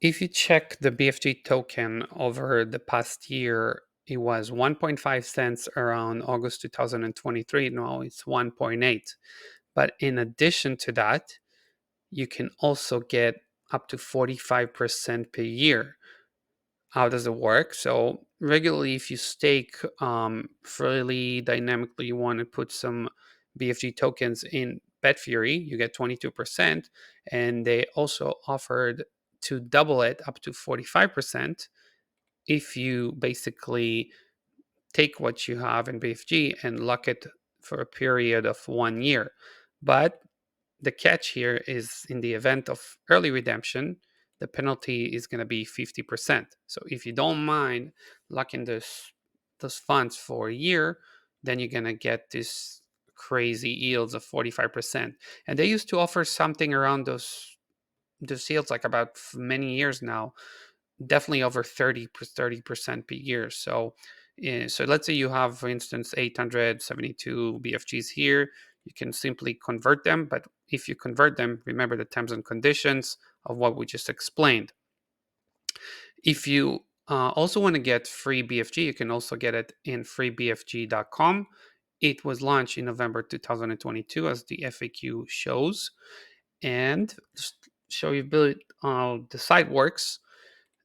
If you check the BFG token over the past year, it was 1.5 cents around August 2023. Now it's 1.8. But in addition to that, you can also get up to 45% per year. How does it work? So regularly, if you stake fairly dynamically, you want to put some BFG tokens in Betfury, you get 22%, and they also offered to double it up to 45% if you basically take what you have in BFG and lock it for a period of 1 year. But the catch here is in the event of early redemption, the penalty is going to be 50%. So if you don't mind locking those funds for a year, then you're going to get this crazy yields of 45%. And they used to offer something around those yields like about many years now, definitely over 30% per year. So so let's say you have, for instance, 872 BFGs here. You can simply convert them, but if you convert them, remember the terms and conditions of what we just explained. If you also want to get free BFG, you can also get it in freebfg.com. It was launched in November 2022, as the FAQ shows. And just show you how the site works.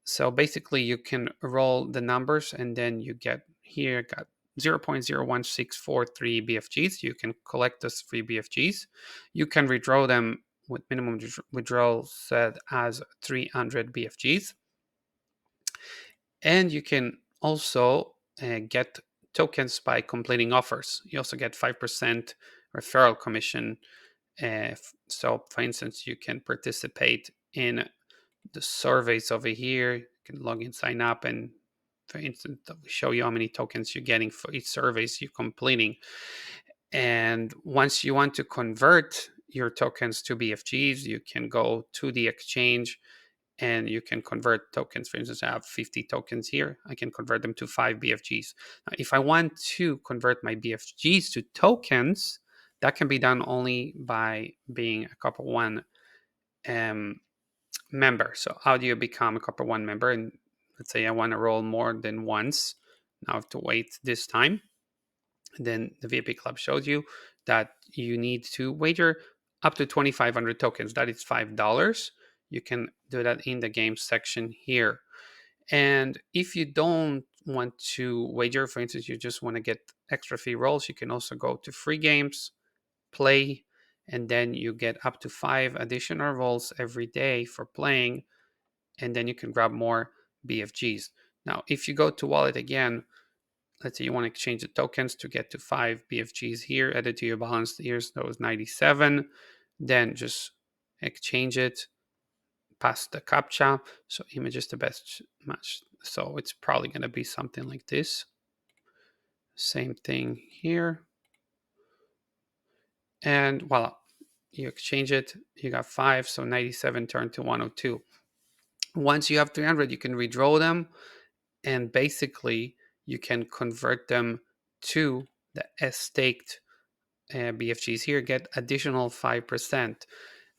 So basically, you can roll the numbers, and then you get here got 0.01643 BFGs. You can collect those free BFGs. You can withdraw them with minimum withdrawal set as 300 BFGs, and you can also get tokens by completing offers. You also get 5% referral commission. So, for instance, you can participate in the surveys over here. You can log in, sign up, and for instance, we show you how many tokens you're getting for each surveys you're completing. And once you want to convert your tokens to BFGs, you can go to the exchange and you can convert tokens. For instance, I have 50 tokens here. I can convert them to 5 BFGs. Now, if I want to convert my BFGs to tokens, that can be done only by being a Copper One um, member. So how do you become a Copper One member? And let's say I want to roll more than once. Now I have to wait this time. And then the VIP Club shows you that you need to wager up to 2,500 tokens. That is $5. You can do that in the game section here. And if you don't want to wager, for instance, you just want to get extra free rolls, you can also go to free games, play, and then you get up to 5 additional rolls every day for playing, and then you can grab more BFGs. Now, if you go to wallet again, let's say you want to exchange the tokens to get to 5 BFGs here, add it to your balance. Here's those 97. Then just exchange it, pass the captcha. So image is the best match. So it's probably going to be something like this. Same thing here. And voila, you exchange it. You got 5, so 97 turned to 102. Once you have 300, you can redraw them, and basically you can convert them to the S staked BFGs here, get additional 5%.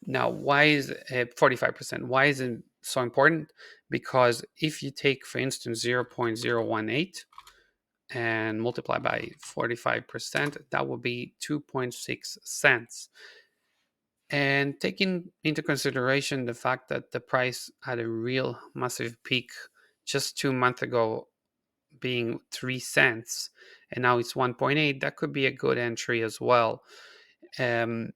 Now, why is 45%? Why is it so important? Because if you take, for instance, 0.018 and multiply by 45%, that will be 2.6 cents. And taking into consideration the fact that the price had a real massive peak just 2 months ago, being 3 cents, and now it's 1.8, that could be a good entry as well. Um,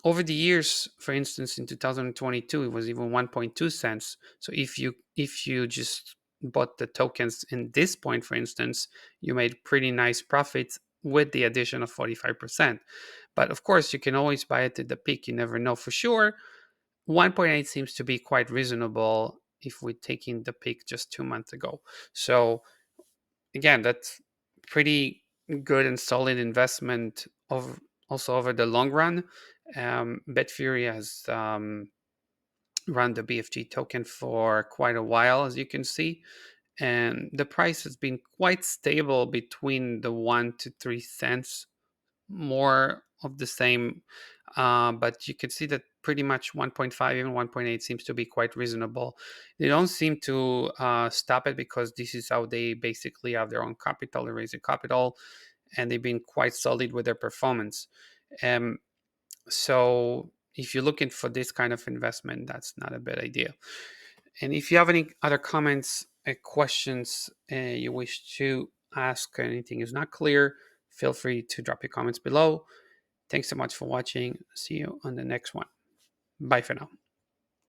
Over the years, for instance, in 2022, it was even 1.2 cents. So if you just bought the tokens in this point, for instance, you made pretty nice profits with the addition of 45%. But of course, you can always buy it at the peak. You never know for sure. 1.8 seems to be quite reasonable if we're taking the peak just 2 months ago. So again, that's pretty good and solid investment of also over the long run. Betfury has run the BFG token for quite a while, as you can see, and the price has been quite stable between the 1 to 3 cents, more of the same. But you can see that pretty much 1.5, even 1.8 seems to be quite reasonable. They don't seem to stop it because this is how they basically have their own capital, they raise the capital, and they've been quite solid with their performance. Um, so if you're looking for this kind of investment, that's not a bad idea. And if you have any other comments, questions you wish to ask, anything is not clear, feel free to drop your comments below. Thanks so much for watching. See you on the next one. Bye for now.